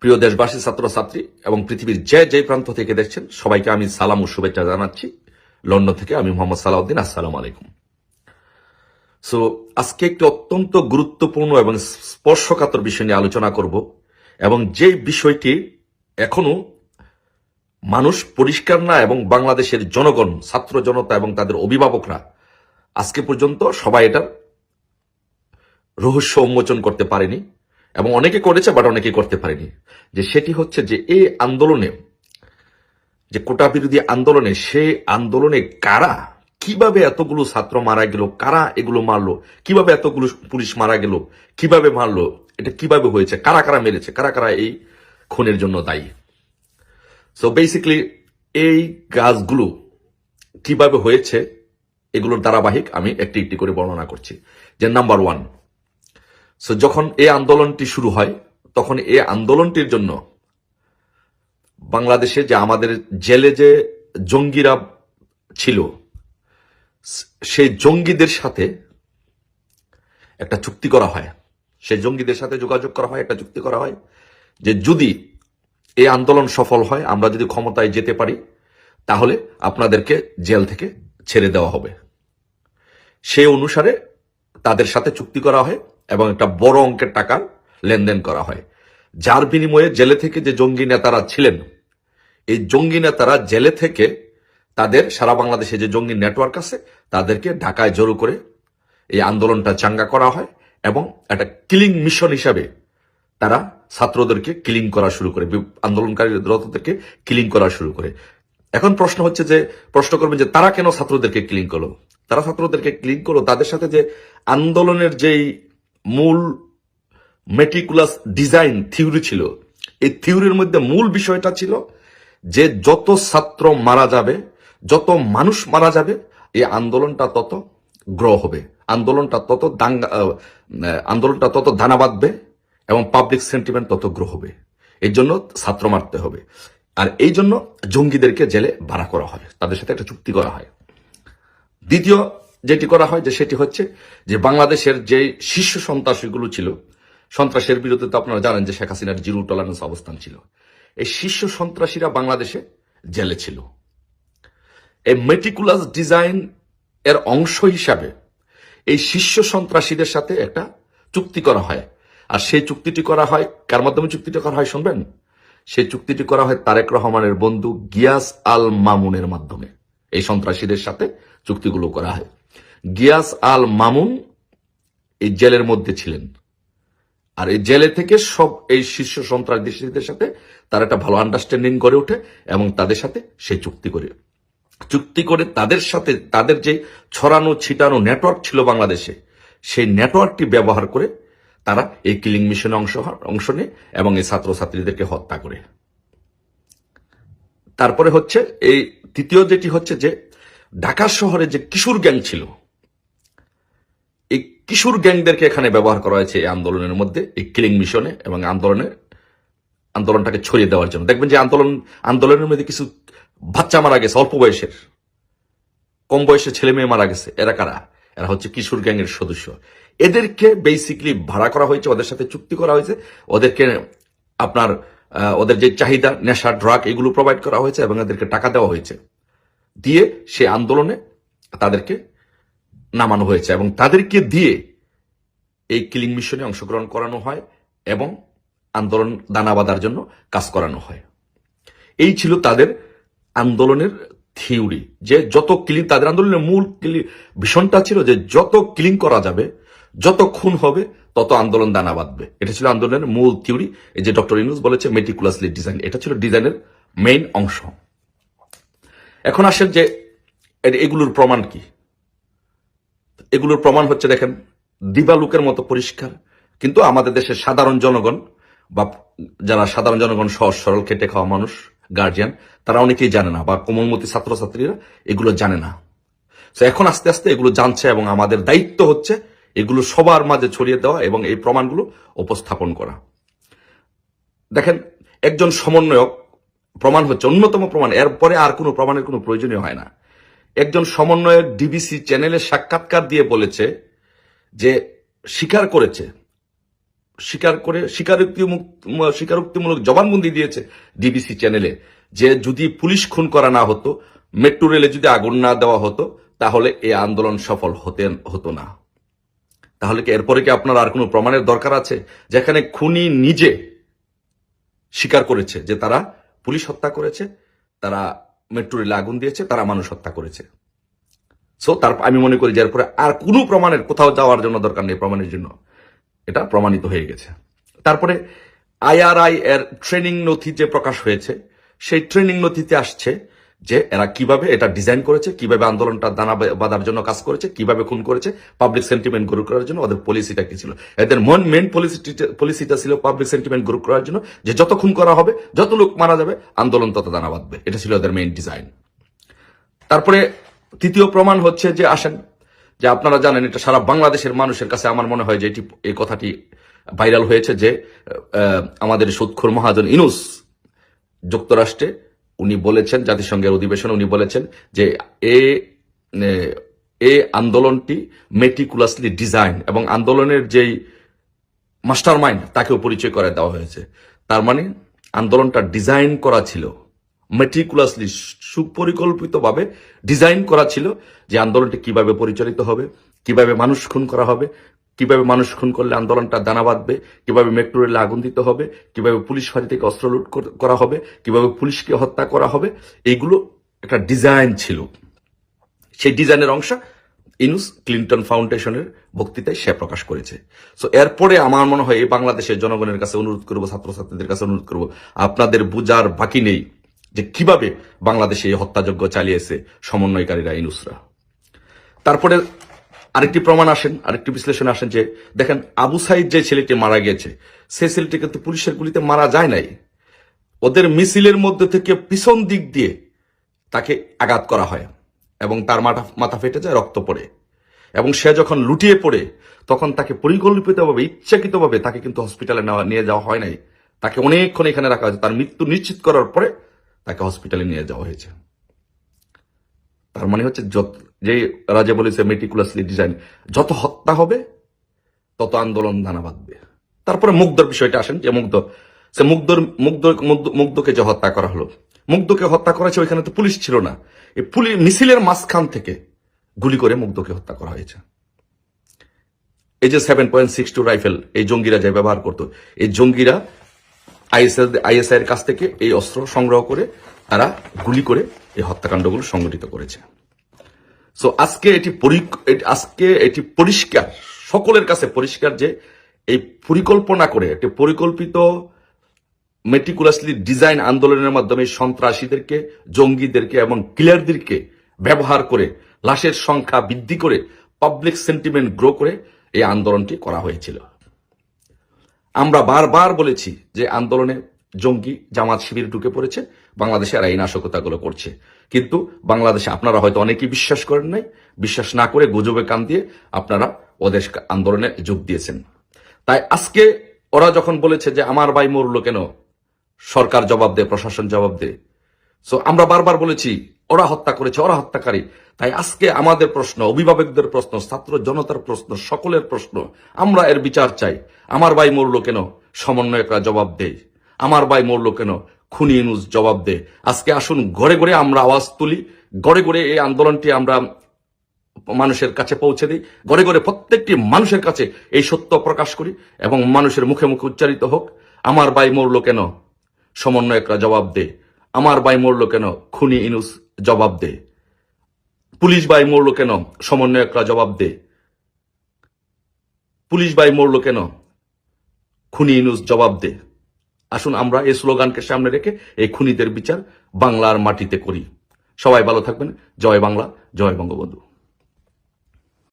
প্রিয় দেশবাসী, ছাত্রছাত্রী এবং পৃথিবীর যে প্রান্ত থেকে দেখছেন সবাইকে আমি সালাম ও শুভেচ্ছা জানাচ্ছি লন্ডন থেকে। আমি মোহাম্মদ সালাউদ্দিন। আসসালামু আলাইকুম। সো আজকে একটি অত্যন্ত গুরুত্বপূর্ণ এবং স্পর্শকাতর বিষয় নিয়ে আলোচনা করব, এবং যে বিষয়টি এখনো মানুষ পরিষ্কার না, এবং বাংলাদেশের জনগণ, ছাত্র জনতা এবং তাদের অভিভাবকরা আজকে পর্যন্ত সবাই এটার রহস্য উন্মোচন করতে পারেনি, এবং অনেকে করেছে বাট অনেকে করতে পারেনি। যে সেটি হচ্ছে যে এই আন্দোলনে, যে কোটা বিরোধী আন্দোলনে, সেই আন্দোলনে কারা, কিভাবে এতগুলো ছাত্র মারা গেল, কারা এগুলো মারলো, কিভাবে এতগুলো পুলিশ মারা গেল, কিভাবে মারলো, এটা কিভাবে হয়েছে, কারা কারা মেরেছে, কারা কারা এই খুনের জন্য দায়ী। সো বেসিক্যালি এই কাজগুলো কিভাবে হয়েছে এগুলোর ধারাবাহিক আমি একটি একটি করে বর্ণনা করছি। যে নাম্বার ওয়ান, সো যখন এই আন্দোলনটি শুরু হয় তখন এই আন্দোলনটির জন্য বাংলাদেশে যে আমাদের জেলে যে জঙ্গিরা ছিল, সেই জঙ্গিদের সাথে একটা চুক্তি করা হয়, সেই জঙ্গিদের সাথে যোগাযোগ করা হয়, একটা চুক্তি করা হয় যে যদি এই আন্দোলন সফল হয়, আমরা যদি ক্ষমতায় যেতে পারি, তাহলে আপনাদেরকে জেল থেকে ছেড়ে দেওয়া হবে। সেই অনুসারে তাদের সাথে চুক্তি করা হয় এবং একটা বড় অঙ্কের টাকার লেনদেন করা হয়, যার বিনিময়ে জেলে থেকে যে জঙ্গি নেতারা ছিলেন, এই জঙ্গি নেতারা জেলে থেকে তাদের সারা বাংলাদেশে যে জঙ্গি নেটওয়ার্ক আছে তাদেরকে ঢাকায় জড়ো করে এই আন্দোলনটা চাঙ্গা করা হয়, এবং একটা কিলিং মিশন হিসাবে তারা ছাত্রদেরকে কিলিং করা শুরু করে, আন্দোলনকারীদেরকে কিলিং করা শুরু করে। এখন প্রশ্ন হচ্ছে যে, প্রশ্ন করবেন যে তারা কেন ছাত্রদেরকে কিলিং করলো? তারা ছাত্রদেরকে কিলিং করলো তাদের সাথে যে আন্দোলনের যেই মূল মেটিকুলাস ডিজাইন থিওরি ছিল, এই থিওরির মধ্যে মূল বিষয়টা ছিল যে যত ছাত্র মারা যাবে, যত মানুষ মারা যাবে, এই আন্দোলনটা তত গ্রো হবে, আন্দোলনটা তত দানা বাঁধবে, এবং পাবলিক সেন্টিমেন্ট তত গ্রো হবে। এই জন্য ছাত্র মারতে হবে, আর এই জন্য জঙ্গিদেরকে জেলে ভাড়া করা হয়, তাদের সাথে একটা চুক্তি করা হয়। দ্বিতীয় যেটি করা হয় যে সেটি হচ্ছে যে বাংলাদেশের যে শীর্ষ সন্ত্রাসীগুলো ছিল, সন্ত্রাসের বিরুদ্ধে তো আপনারা জানেন যে শেখ হাসিনার জিরো টলারেন্স অবস্থান ছিল, এই শীর্ষ সন্ত্রাসীরা বাংলাদেশে জেলে ছিল। এই মেটিকুলাস ডিজাইন এর অংশ হিসাবে এই শীর্ষ সন্ত্রাসীদের সাথে একটা চুক্তি করা হয়, আর সেই চুক্তিটি করা হয় কার মাধ্যমে? চুক্তিটি করা হয় শুনবেন, সেই চুক্তিটি করা হয় তারেক রহমানের বন্ধু গিয়াস আল মামুনের মাধ্যমে। এই সন্ত্রাসীদের সাথে চুক্তিগুলো করা হয়। গিয়াস আল মামুন এই জেলের মধ্যে ছিলেন, আর এই জেলে থেকে সব এই শীর্ষ সন্ত্রাসীদের সাথে তার একটা ভালো আন্ডারস্ট্যান্ডিং গড়ে ওঠে, এবং তাদের সাথে সে চুক্তি করে তাদের সাথে তাদের যে ছড়ানো ছিটানো নেটওয়ার্ক ছিল বাংলাদেশে, সেই নেটওয়ার্কটি ব্যবহার করে তারা এই কিলিং মিশনে অংশ নেয় এবং এই ছাত্রছাত্রীদেরকে হত্যা করে। তারপরে হচ্ছে এই তৃতীয় যেটি হচ্ছে যে ঢাকা শহরে যে কিশোর গ্যাং ছিল, এই কিশোর গ্যাংদেরকে এখানে ব্যবহার করা হয়েছে এই আন্দোলনের মধ্যে, এই কিলিং মিশনে, এবং আন্দোলনটাকে ছড়িয়ে দেওয়ার জন্য। দেখবেন যে আন্দোলনের মধ্যে কিছু বাচ্চা মারা গেছে, অল্প বয়সের, কম বয়সের ছেলে মেয়ে মারা গেছে। এরা কারা? এরা হচ্ছে কিশোর গ্যাং এর সদস্য। এদেরকে বেসিক্যালি ভাড়া করা হয়েছে, ওদের সাথে চুক্তি করা হয়েছে, ওদেরকে আপনার ওদের যে চাহিদা, নেশা, ড্রাগ, এগুলো প্রোভাইড করা হয়েছে, এবং এদেরকে টাকা দেওয়া হয়েছে, দিয়ে সে আন্দোলনে তাদেরকে নামানো হয়েছে, এবং তাদেরকে দিয়ে এই কিলিং মিশনে অংশগ্রহণ করানো হয় এবং আন্দোলন দানা বাঁধার জন্য কাজ করানো হয়। এই ছিল তাদের আন্দোলনের থিওরি, যে যত ক্লিন, তাদের আন্দোলনের মূল ভীষণটা ছিল যে যত ক্লিন করা যাবে, যত খুন হবে, তত আন্দোলন দানা বাঁধবে। এটা ছিল আন্দোলনের মূল থিওরি। এই যে ডক্টর ইউনূস বলেছে মেটিকুলাসলি ডিজাইন, এটা ছিল ডিজাইনের মেইন অংশ। এখন আসেন যে এগুলোর প্রমাণ কি? এগুলোর প্রমাণ হচ্ছে, দেখেন, দিবালুকের মতো পরিষ্কার, কিন্তু আমাদের দেশের সাধারণ জনগণ, বা যারা সাধারণ জনগণ, সহজ সরল খেটে খাওয়া মানুষ, গার্জিয়ান, তারা অনেকেই জানে না, বা কোমলমতি ছাত্রছাত্রীরা এগুলো জানে না। তো এখন আস্তে আস্তে এগুলো জানছে, এবং আমাদের দায়িত্ব হচ্ছে এগুলো সবার মাঝে ছড়িয়ে দেওয়া এবং এই প্রমাণগুলো উপস্থাপন করা। দেখেন, একজন সমন্বয়ক, প্রমাণ হচ্ছে অন্যতম প্রমাণ, এরপরে আর কোনো প্রমাণের কোনো প্রয়োজনীয় হয় না। একজন সমন্বয়ক ডিবিসি চ্যানেলে সাক্ষাৎকার দিয়ে বলেছে যে, স্বীকার করেছে স্বীকারোক্তিমূলক জবানবন্দি দিয়েছে ডিবিসি চ্যানেলে, যে যদি পুলিশ খুন করা না হতো, মেট্রো রেলে যদি আগুন না দেওয়া হতো, তাহলে এই আন্দোলন সফল হতো না। তাহলে কি এরপরে কি আপনার আর কোনো প্রমাণের দরকার আছে? যেখানে খুনি নিজে স্বীকার করেছে যে তারা পুলিশ হত্যা করেছে, তারা মেট্রো রেলে আগুন দিয়েছে, তারা মানুষ হত্যা করেছে। সো আমি মনে করি যে এরপরে আর কোনো প্রমাণের কোথাও যাওয়ার জন্য দরকার নেই, প্রমাণের জন্য এটা প্রমাণিত হয়ে গেছে। তারপরে IRI এর ট্রেনিং নথি যে প্রকাশ হয়েছে, সেই ট্রেনিং নথিতে আসছে যে এরা কিভাবে এটা ডিজাইন করেছে, কিভাবে আন্দোলনটা দানা বাঁধার জন্য কাজ করেছে, কিভাবে খুন করেছে, পাবলিক সেন্টিমেন্ট গ্রো করার জন্য ওদের পলিসিটা কি ছিল। এদের মেন পলিসিটা ছিল পাবলিক সেন্টিমেন্ট গ্রো করার জন্য, যে যত খুন করা হবে, যত লোক মারা যাবে, আন্দোলন তত দানা বাঁধবে। এটা ছিল ওদের মেইন ডিজাইন। তারপরে তৃতীয় প্রমাণ হচ্ছে যে আসেন, যে আপনারা জানেন এটা সারা বাংলাদেশের মানুষের কাছে আমার মনে হয় যে এই কথাটি ভাইরাল হয়েছে, যে আমাদের সুদখোর মহাজন ইউনূস যুক্তরাষ্ট্রে উনি বলেছেন, জাতিসংঘের অধিবেশনে উনি বলেছেন যে এই আন্দোলনটি মেটিকুলাসলি ডিজাইন, এবং আন্দোলনের যেই মাস্টার মাইন্ড তাকেও পরিচয় করে দেওয়া হয়েছে। তার মানে আন্দোলনটা ডিজাইন করা ছিল, মেটিকুলাসলি সুপরিকল্পিতভাবে ডিজাইন করা ছিল, যে আন্দোলনটি কিভাবে পরিচালিত হবে, কিভাবে মানুষ খুন করা হবে, কিভাবে মানুষ খুন করলে আন্দোলনটা দানা বাঁধবে, কিভাবে মেট্রো রেলে আগুন দিতে হবে, কিভাবে পুলিশ ফাঁড়ি থেকে অস্ত্র লুট করা হবে, কিভাবে পুলিশকে হত্যা করা হবে। এইগুলো একটা ডিজাইন ছিল। সেই ডিজাইনের অংশ ইউনূস ক্লিন্টন ফাউন্ডেশনের বক্তৃতায় সে প্রকাশ করেছে। সো এরপরে আমার মনে হয় এই বাংলাদেশের জনগণের কাছে অনুরোধ করবো, ছাত্রছাত্রীদের কাছে অনুরোধ করবো, আপনাদের বুঝার বাকি নেই যে কিভাবে বাংলাদেশে এই হত্যাযজ্ঞ চালিয়েছে সমন্বয়কারীরা, ইউনূসরা। তারপরে আরেকটি প্রমাণ আসেন, আরেকটি বিশ্লেষণে আসেন, যে দেখেন আবু সাইদ যে ছেলেটি মারা গেছে, সেই ছেলেটি কিন্তু পুলিশের গুলিতে মারা যায় নাই। ওদের মিছিলের মধ্যে থেকে পিছন দিক দিয়ে তাকে আঘাত করা হয় এবং তার মাথা ফেটে যায়, রক্ত পড়ে, এবং সে যখন লুটিয়ে পড়ে তখন তাকে পরিকল্পিতভাবে, ইচ্ছাকৃতভাবে তাকে কিন্তু হসপিটালে নিয়ে যাওয়া হয় নাই। তাকে অনেকক্ষণ এখানে রাখা হয়েছে, তার মৃত্যু নিশ্চিত করার পরে তাকে হসপিটালে নিয়ে যাওয়া হয়েছে। তার মানে হচ্ছে যে রাজা বলেছে মেটিকুলাসলি ডিজাইন, যত হত্যা হবে তত আন্দোলন দানা বাঁধবে। তারপরে মুগ্ধর বিষয়টা আসেন, যে মুগ্ধকে যে হত্যা করা হলো, মুগ্ধকে হত্যা করেছে, ওইখানে তো পুলিশ ছিল না, এই মিছিলের মাঝখান থেকে গুলি করে মুগ্ধকে হত্যা করা হয়েছে। এই যে 7.62 রাইফেল এই জঙ্গিরা যে ব্যবহার করতো, এই জঙ্গিরা ISI এর কাছ থেকে এই অস্ত্র সংগ্রহ করে তারা গুলি করে এই হত্যাকাণ্ডগুলো সংগঠিত করেছে। সো আজকে এটি পরিষ্কার, সকলের কাছে পরিষ্কার, যে এই পরিকল্পনা করে একটি পরিকল্পিত মেটিকুলাসলি ডিজাইন আন্দোলনের মাধ্যমে সন্ত্রাসীদেরকে, জঙ্গিদেরকে এবং কিলারদেরকে ব্যবহার করে লাশের সংখ্যা বৃদ্ধি করে পাবলিক সেন্টিমেন্ট গ্রো করে এই আন্দোলনটি করা হয়েছিল। আমরা বারবার বলেছি যে আন্দোলনে জঙ্গি জামাত শিবির ঢুকে পড়েছে, বাংলাদেশে আর এই নাশকতাগুলো করছে, কিন্তু বাংলাদেশে আপনারা হয়তো অনেকেই বিশ্বাস করেন নাই, বিশ্বাস না করে গুজবে কান দিয়ে আপনারা ওদের আন্দোলনে যোগ দিয়েছেন। তাই আজকে ওরা যখন বলেছে যে আমার ভাই মরলো কেন, সরকার জবাব দে, প্রশাসন জবাব দে, সো আমরা বারবার বলেছি ওরা হত্যা করেছে, ওরা হত্যাকারী। তাই আজকে আমাদের প্রশ্ন, অভিভাবকদের প্রশ্ন, ছাত্র জনতার প্রশ্ন, সকলের প্রশ্ন, আমরা এর বিচার চাই। আমার ভাই মরলো কেন, সমন্বয়করা জবাব দেয়। আমার ভাই মরলো কেন, খুনি ইউনূস জবাব দে। আজকে আসুন ঘরে ঘরে আমরা আওয়াজ তুলি, ঘরে ঘরে এই আন্দোলনটি আমরা মানুষের কাছে পৌঁছে দিই, ঘরে ঘরে প্রত্যেকটি মানুষের কাছে এই সত্য প্রকাশ করি, এবং মানুষের মুখে মুখে উচ্চারিত হোক, আমার ভাই মরলো কেন, সমন্বয়করা জবাব দে। আমার ভাই মরলো কেন, খুনি ইউনূস জবাব দে। পুলিশ ভাই মরলো কেন, সমন্বয়করা জবাব দে। পুলিশ ভাই মরলো কেন, খুনি ইউনূস জবাব দে। আসুন আমরা এই স্লোগানকে সামনে রেখে এই খুনিদের বিচার বাংলার মাটিতে করি। সবাই ভালো থাকবেন। জয় বাংলা, জয় বঙ্গবন্ধু।